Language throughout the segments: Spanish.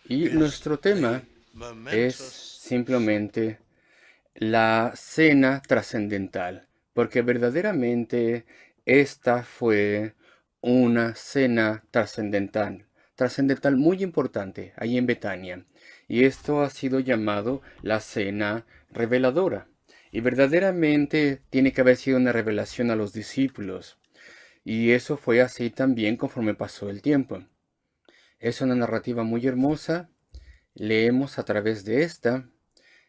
Y nuestro tema es simplemente la cena trascendental, porque verdaderamente esta fue una cena trascendental, trascendental muy importante ahí en Betania. Y esto ha sido llamado la cena reveladora. Y verdaderamente tiene que haber sido una revelación a los discípulos. Y eso fue así también conforme pasó el tiempo. Es una narrativa muy hermosa. Leemos a través de esta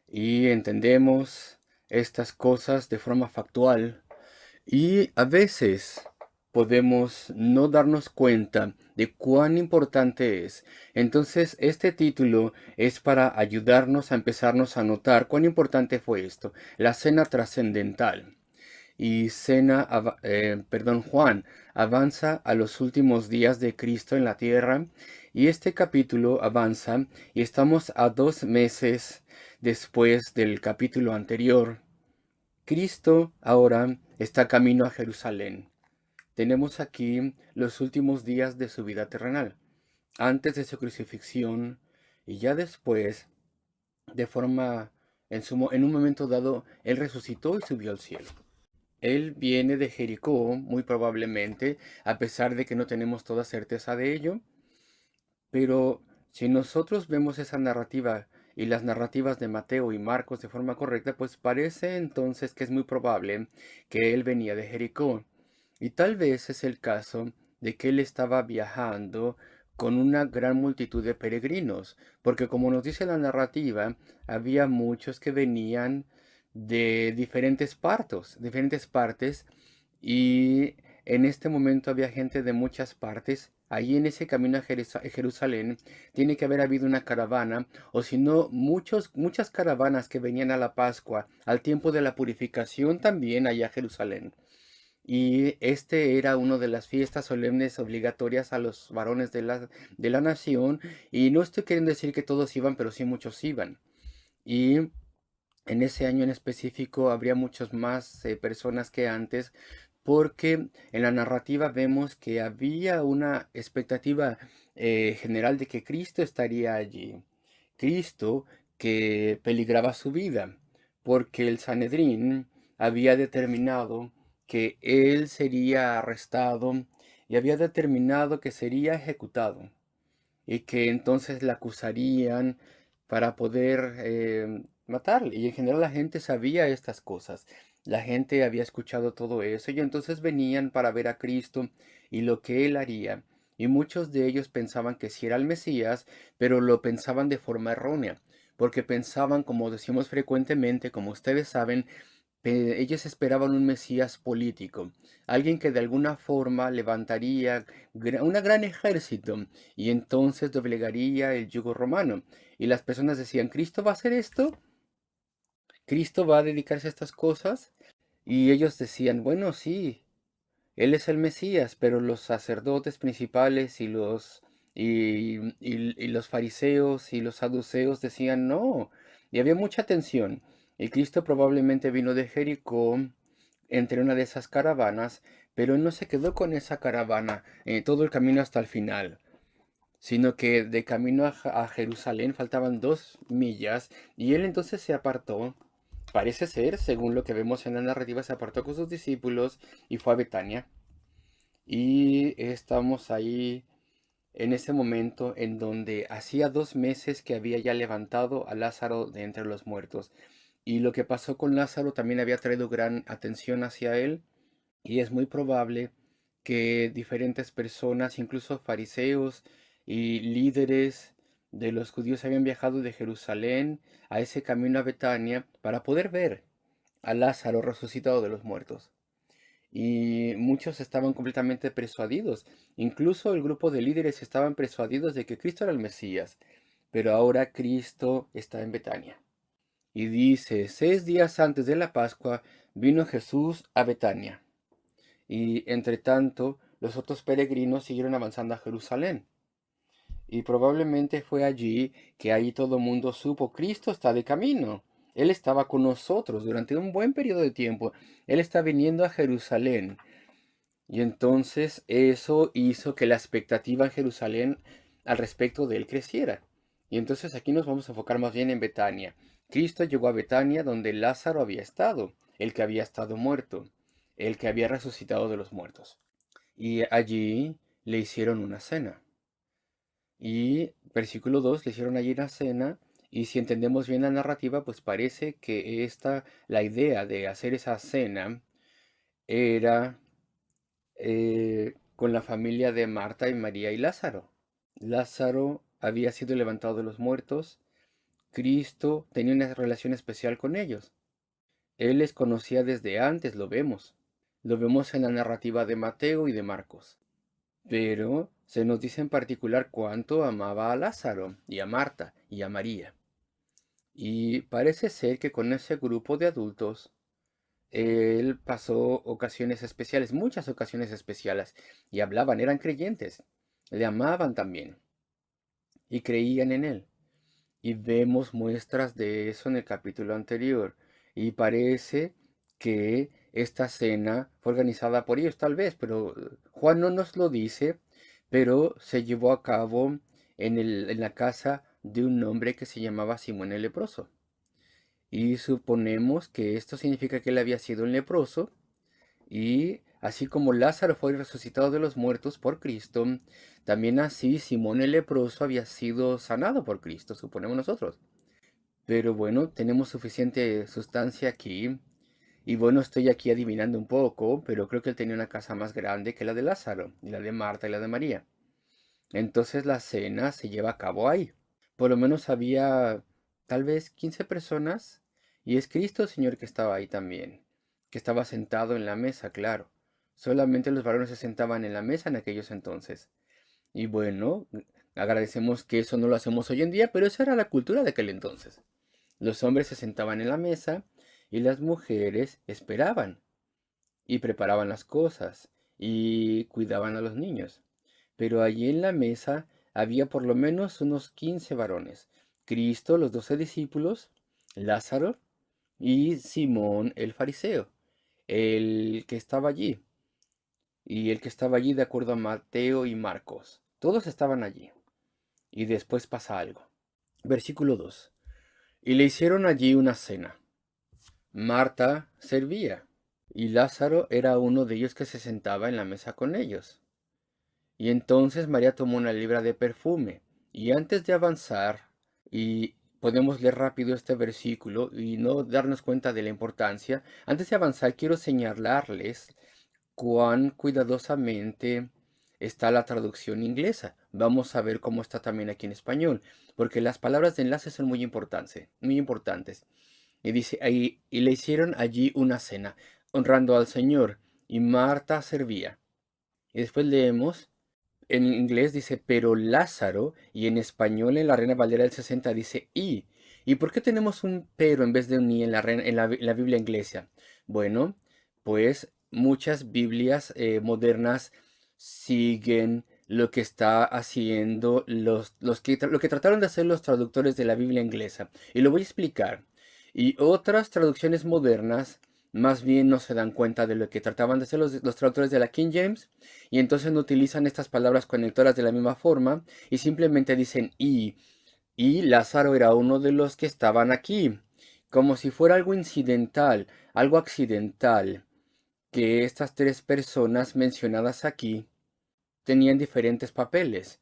y entendemos estas cosas de forma factual y a veces podemos no darnos cuenta de cuán importante es. Entonces, este título es para ayudarnos a empezarnos a notar cuán importante fue esto, la cena trascendental. Y Juan avanza a los últimos días de Cristo en la tierra y este capítulo avanza y estamos a 2 meses después del capítulo anterior. Cristo ahora está camino a Jerusalén. Tenemos aquí los últimos días de su vida terrenal, antes de su crucifixión y ya después, de forma, en un momento dado, Él resucitó y subió al cielo. Él viene de Jericó, muy probablemente, a pesar de que no tenemos toda certeza de ello, pero si nosotros vemos esa narrativa y las narrativas de Mateo y Marcos de forma correcta, pues parece entonces que es muy probable que él venía de Jericó. Y tal vez es el caso de que él estaba viajando con una gran multitud de peregrinos, porque como nos dice la narrativa, había muchos que venían de diferentes partes, y en este momento había gente de muchas partes. Allí en ese camino a Jerusalén tiene que haber habido una caravana, o si no, muchas caravanas que venían a la Pascua, al tiempo de la purificación también allá a Jerusalén. Y este era una de las fiestas solemnes obligatorias a los varones de la nación. Y no estoy queriendo decir que todos iban, pero sí muchos iban. Y en ese año en específico habría muchos más personas que antes, porque en la narrativa vemos que había una expectativa general de que Cristo estaría allí. Cristo que peligraba su vida, porque el Sanedrín había determinado que él sería arrestado y había determinado que sería ejecutado y que entonces la acusarían para poder matarle. Y en general la gente sabía estas cosas. La gente había escuchado todo eso y entonces venían para ver a Cristo y lo que él haría. Y muchos de ellos pensaban que sí era el Mesías, pero lo pensaban de forma errónea, porque pensaban, como decimos frecuentemente, como ustedes saben, ellos esperaban un Mesías político, alguien que de alguna forma levantaría un gran ejército y entonces doblegaría el yugo romano. Y las personas decían, ¿Cristo va a hacer esto? ¿Cristo va a dedicarse a estas cosas? Y ellos decían, bueno, sí, Él es el Mesías, pero los sacerdotes principales y los fariseos y los saduceos decían no. Y había mucha tensión. Y Cristo probablemente vino de Jericó entre una de esas caravanas, pero Él no se quedó con esa caravana todo el camino hasta el final, sino que de camino a Jerusalén faltaban 2 millas y Él entonces se apartó. Parece ser, según lo que vemos en la narrativa, se apartó con sus discípulos y fue a Betania. Y estamos ahí en ese momento en donde hacía 2 meses que había ya levantado a Lázaro de entre los muertos. Y lo que pasó con Lázaro también había traído gran atención hacia él. Y es muy probable que diferentes personas, incluso fariseos y líderes de los judíos, habían viajado de Jerusalén a ese camino a Betania para poder ver a Lázaro resucitado de los muertos. Y muchos estaban completamente persuadidos. Incluso el grupo de líderes estaban persuadidos de que Cristo era el Mesías. Pero ahora Cristo está en Betania. Y dice, 6 días antes de la Pascua vino Jesús a Betania. Y entre tanto, los otros peregrinos siguieron avanzando a Jerusalén. Y probablemente fue allí que ahí todo el mundo supo, Cristo está de camino. Él estaba con nosotros durante un buen periodo de tiempo. Él está viniendo a Jerusalén. Y entonces eso hizo que la expectativa en Jerusalén al respecto de él creciera. Y entonces aquí nos vamos a enfocar más bien en Betania. Cristo llegó a Betania donde Lázaro había estado, el que había estado muerto, el que había resucitado de los muertos. Y allí le hicieron una cena. Y versículo 2 le hicieron allí una cena. Y si entendemos bien la narrativa, pues parece que la idea de hacer esa cena era con la familia de Marta y María y Lázaro. Lázaro había sido levantado de los muertos. Cristo tenía una relación especial con ellos. Él les conocía desde antes, lo vemos. Lo vemos en la narrativa de Mateo y de Marcos. Pero se nos dice en particular cuánto amaba a Lázaro y a Marta y a María. Y parece ser que con ese grupo de adultos, él pasó ocasiones especiales, muchas ocasiones especiales, y hablaban, eran creyentes, le amaban también y creían en él. Y vemos muestras de eso en el capítulo anterior. Y parece que esta cena fue organizada por ellos, tal vez, pero Juan no nos lo dice, pero se llevó a cabo en la casa de un hombre que se llamaba Simón el leproso. Y suponemos que esto significa que él había sido un leproso, y así como Lázaro fue resucitado de los muertos por Cristo, también así Simón el leproso había sido sanado por Cristo, suponemos nosotros. Pero bueno, tenemos suficiente sustancia aquí. Y bueno, estoy aquí adivinando un poco, pero creo que él tenía una casa más grande que la de Lázaro, y la de Marta y la de María. Entonces la cena se lleva a cabo ahí. Por lo menos había tal vez 15 personas, y es Cristo el Señor que estaba ahí también, que estaba sentado en la mesa, claro. Solamente los varones se sentaban en la mesa en aquellos entonces. Y bueno, agradecemos que eso no lo hacemos hoy en día, pero esa era la cultura de aquel entonces. Los hombres se sentaban en la mesa y las mujeres esperaban y preparaban las cosas y cuidaban a los niños. Pero allí en la mesa había por lo menos unos 15 varones. Cristo, los 12 discípulos, Lázaro y Simón el fariseo, el que estaba allí. Y el que estaba allí de acuerdo a Mateo y Marcos. Todos estaban allí. Y después pasa algo. Versículo 2. Y le hicieron allí una cena. Marta servía, y Lázaro era uno de ellos que se sentaba en la mesa con ellos. Y entonces María tomó una libra de perfume, y antes de avanzar, y podemos leer rápido este versículo y no darnos cuenta de la importancia, antes de avanzar quiero señalarles cuán cuidadosamente está la traducción inglesa. Vamos a ver cómo está también aquí en español, porque las palabras de enlace son muy importantes, muy importantes. Y dice ahí, y le hicieron allí una cena, honrando al Señor, y Marta servía. Y después leemos, en inglés dice, pero Lázaro, y en español en la Reina Valera del 60 dice, y. ¿Y por qué tenemos un pero en vez de un y en la Biblia inglesa? Bueno, pues muchas Biblias modernas siguen lo que está haciendo lo que trataron de hacer los traductores de la Biblia inglesa. Y lo voy a explicar. Y otras traducciones modernas más bien no se dan cuenta de lo que trataban de hacer los traductores de la King James, y entonces no utilizan estas palabras conectoras de la misma forma y simplemente dicen y Lázaro era uno de los que estaban aquí, como si fuera algo incidental, algo accidental, que estas tres personas mencionadas aquí tenían diferentes papeles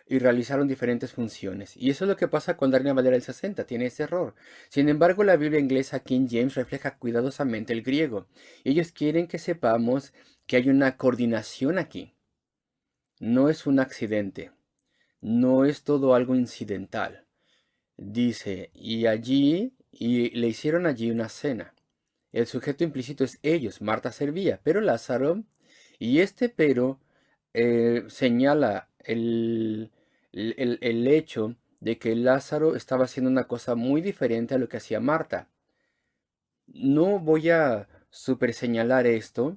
y realizaron diferentes funciones. Y eso es lo que pasa con la Reina Valera del 60, tiene ese error. Sin embargo, la Biblia inglesa King James refleja cuidadosamente el griego. Ellos quieren que sepamos que hay una coordinación aquí. No es un accidente, no es todo algo incidental. Dice, y le hicieron allí una cena. El sujeto implícito es ellos, Marta servía, pero Lázaro, y este pero señala el hecho de que Lázaro estaba haciendo una cosa muy diferente a lo que hacía Marta. No voy a super señalar esto,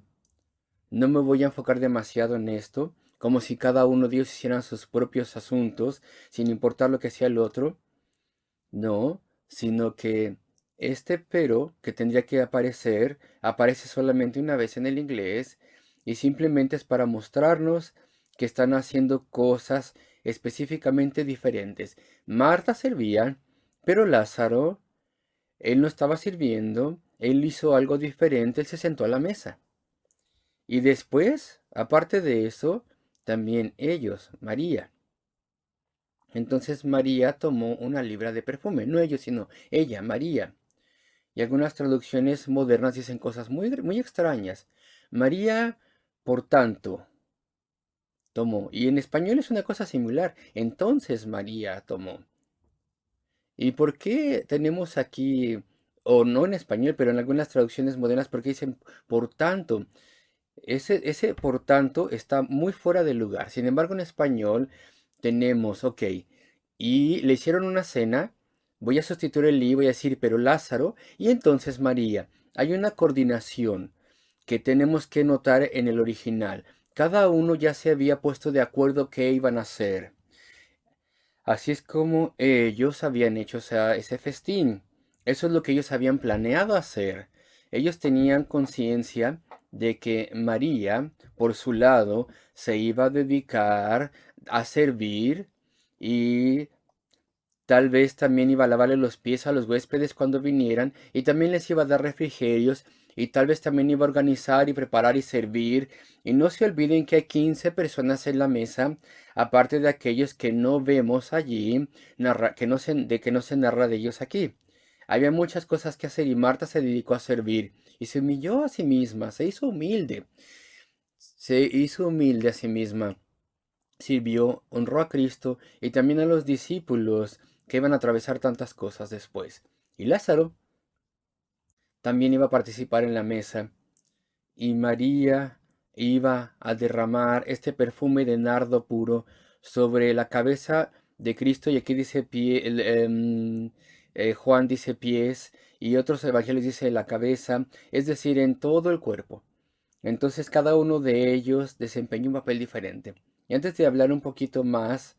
no me voy a enfocar demasiado en esto, como si cada uno de ellos hicieran sus propios asuntos, sin importar lo que hacía el otro. No, sino que este pero que tendría que aparecer, aparece solamente una vez en el inglés y simplemente es para mostrarnos que están haciendo cosas específicamente diferentes. Marta servía, pero Lázaro, él no estaba sirviendo, él hizo algo diferente, él se sentó a la mesa. Y después, aparte de eso, también ellos, María. Entonces María tomó una libra de perfume, no ellos, sino ella, María. Y algunas traducciones modernas dicen cosas muy extrañas. María, por tanto, tomó. Y en español es una cosa similar. Entonces María tomó. ¿Y por qué tenemos aquí, o no en español, pero en algunas traducciones modernas, por qué dicen por tanto? Ese por tanto está muy fuera de lugar. Sin embargo, en español tenemos, ok, y le hicieron una cena, voy a sustituir el y voy a decir, pero Lázaro, y entonces María. Hay una coordinación que tenemos que notar en el original. Cada uno ya se había puesto de acuerdo qué iban a hacer. Así es como ellos habían hecho, o sea, ese festín. Eso es lo que ellos habían planeado hacer. Ellos tenían conciencia de que María, por su lado, se iba a dedicar a servir y tal vez también iba a lavarle los pies a los huéspedes cuando vinieran y también les iba a dar refrigerios y tal vez también iba a organizar y preparar y servir. Y no se olviden que hay 15 personas en la mesa, aparte de aquellos que no vemos allí, de que no se narra de ellos aquí. Había muchas cosas que hacer y Marta se dedicó a servir y se humilló a sí misma, se hizo humilde a sí misma, sirvió, honró a Cristo y también a los discípulos que iban a atravesar tantas cosas después. Y Lázaro también iba a participar en la mesa y María iba a derramar este perfume de nardo puro sobre la cabeza de Cristo y aquí dice Juan dice pies y otros evangelios dice la cabeza, es decir, en todo el cuerpo. Entonces cada uno de ellos desempeña un papel diferente. Y antes de hablar un poquito más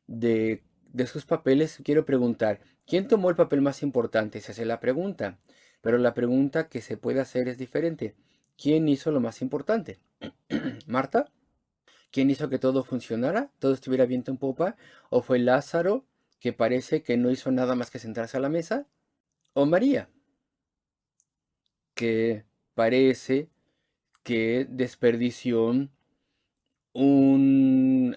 de sus papeles, quiero preguntar, ¿quién tomó el papel más importante? Se hace la pregunta, pero la pregunta que se puede hacer es diferente. ¿Quién hizo lo más importante? ¿Marta? ¿Quién hizo que todo funcionara? ¿Todo estuviera viento en popa? ¿O fue Lázaro, que parece que no hizo nada más que sentarse a la mesa? ¿O María, que parece que desperdició un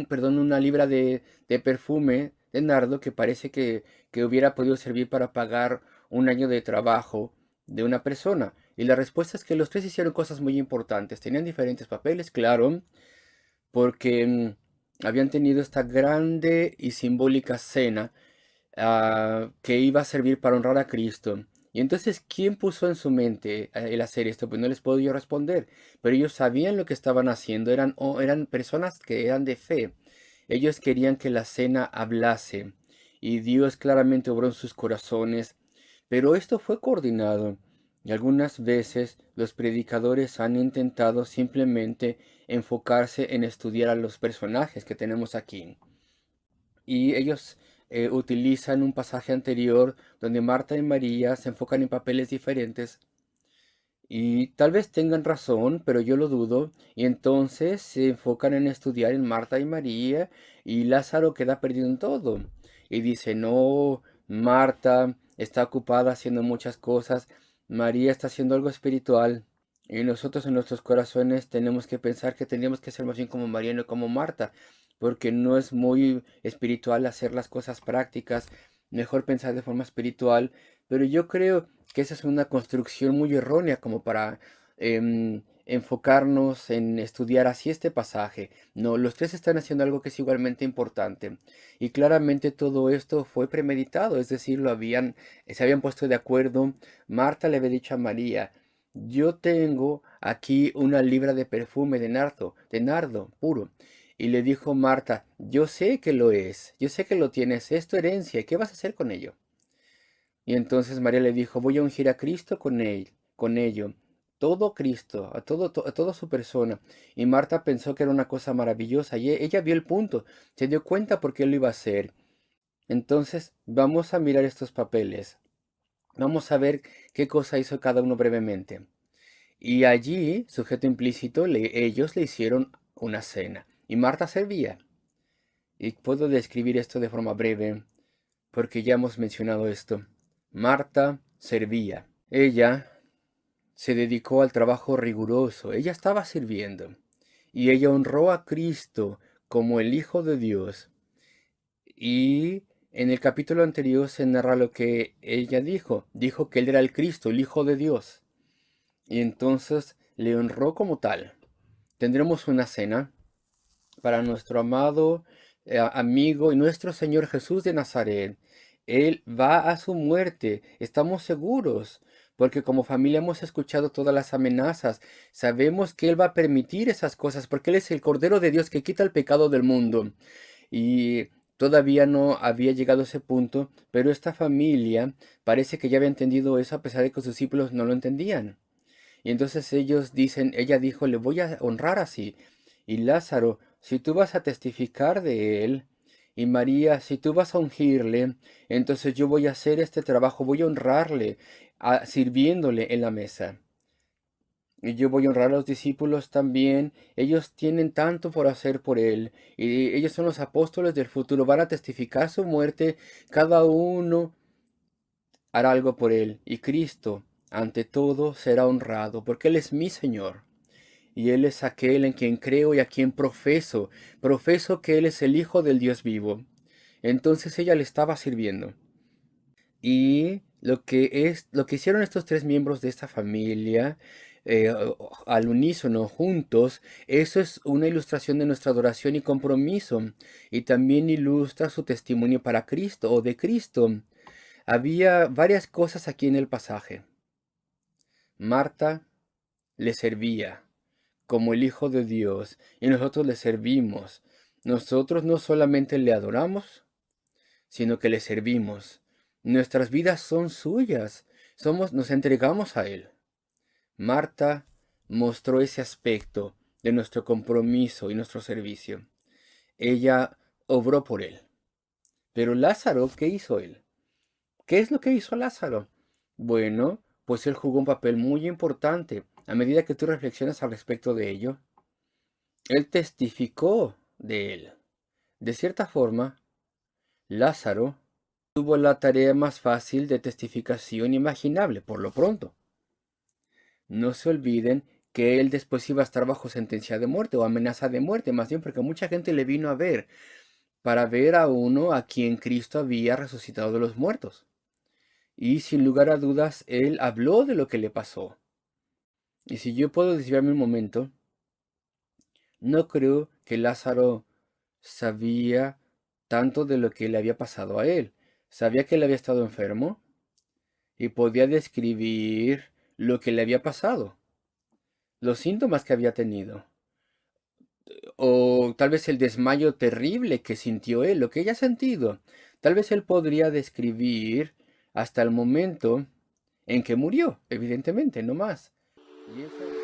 perdón, una libra de perfume de nardo que parece que hubiera podido servir para pagar un año de trabajo de una persona? Y la respuesta es que los tres hicieron cosas muy importantes. Tenían diferentes papeles, claro, porque habían tenido esta grande y simbólica cena que iba a servir para honrar a Cristo. Y entonces, ¿quién puso en su mente el hacer esto? Pues no les puedo yo responder, pero ellos sabían lo que estaban haciendo, eran personas que eran de fe. Ellos querían que la cena hablase y Dios claramente obró en sus corazones, pero esto fue coordinado. Y algunas veces los predicadores han intentado simplemente enfocarse en estudiar a los personajes que tenemos aquí. Y ellos utilizan un pasaje anterior donde Marta y María se enfocan en papeles diferentes y tal vez tengan razón, pero yo lo dudo. Y entonces se enfocan en estudiar en Marta y María y Lázaro queda perdido en todo. Y dice, no, Marta está ocupada haciendo muchas cosas, María está haciendo algo espiritual. Y nosotros en nuestros corazones tenemos que pensar que tendríamos que ser más bien como María y no como Marta, porque no es muy espiritual hacer las cosas prácticas, mejor pensar de forma espiritual, pero yo creo que esa es una construcción muy errónea como para enfocarnos en estudiar así este pasaje. No, los tres están haciendo algo que es igualmente importante. Y claramente todo esto fue premeditado, es decir, se habían puesto de acuerdo. Marta le había dicho a María, yo tengo aquí una libra de perfume de nardo puro. Y le dijo Marta, yo sé que lo es, yo sé que lo tienes, es tu herencia, ¿qué vas a hacer con ello? Y entonces María le dijo, voy a ungir a Cristo con ello, todo Cristo, a toda su persona. Y Marta pensó que era una cosa maravillosa y ella vio el punto, se dio cuenta por qué lo iba a hacer. Entonces vamos a mirar estos papeles, vamos a ver qué cosa hizo cada uno brevemente. Y allí, sujeto implícito, ellos le hicieron una cena. Y Marta servía. Y puedo describir esto de forma breve, porque ya hemos mencionado esto. Marta servía. Ella se dedicó al trabajo riguroso. Ella estaba sirviendo. Y ella honró a Cristo como el Hijo de Dios. Y en el capítulo anterior se narra lo que ella dijo. Dijo que él era el Cristo, el Hijo de Dios. Y entonces le honró como tal. Tendremos una cena para nuestro amado amigo y nuestro Señor Jesús de Nazaret. Él va a su muerte, estamos seguros, porque como familia hemos escuchado todas las amenazas, sabemos que Él va a permitir esas cosas, porque Él es el Cordero de Dios que quita el pecado del mundo. Y todavía no había llegado a ese punto, pero esta familia parece que ya había entendido eso a pesar de que sus discípulos no lo entendían. Y entonces ellos dicen, ella dijo, le voy a honrar así. Y Lázaro, si tú vas a testificar de él, y María, si tú vas a ungirle, entonces yo voy a hacer este trabajo, voy a honrarle, sirviéndole en la mesa. Y yo voy a honrar a los discípulos también. Ellos tienen tanto por hacer por él. Y ellos son los apóstoles del futuro. Van a testificar su muerte. Cada uno hará algo por él. Y Cristo, ante todo, será honrado, porque Él es mi Señor. Y Él es aquel en quien creo y a quien profeso. Profeso que Él es el Hijo del Dios vivo. Entonces ella le estaba sirviendo. Y lo que hicieron estos tres miembros de esta familia, al unísono, juntos, eso es una ilustración de nuestra adoración y compromiso. Y también ilustra su testimonio para Cristo o de Cristo. Había varias cosas aquí en el pasaje. Marta le servía como el Hijo de Dios y nosotros le servimos. Nosotros no solamente le adoramos, sino que le servimos. Nuestras vidas son suyas. Nos entregamos a Él. Marta mostró ese aspecto de nuestro compromiso y nuestro servicio. Ella obró por Él. Pero Lázaro, ¿qué hizo él? ¿Qué es lo que hizo Lázaro? Bueno, pues él jugó un papel muy importante. A medida que tú reflexionas al respecto de ello, él testificó de él. De cierta forma, Lázaro tuvo la tarea más fácil de testificación imaginable, por lo pronto. No se olviden que él después iba a estar bajo sentencia de muerte o amenaza de muerte, más bien porque mucha gente le vino a ver, para ver a uno a quien Cristo había resucitado de los muertos. Y sin lugar a dudas, él habló de lo que le pasó. Y si yo puedo desviarme un momento, no creo que Lázaro sabía tanto de lo que le había pasado a él. Sabía que él había estado enfermo y podía describir lo que le había pasado, los síntomas que había tenido, o tal vez el desmayo terrible que sintió él, lo que ella ha sentido. Tal vez él podría describir hasta el momento en que murió, evidentemente, no más. Y esa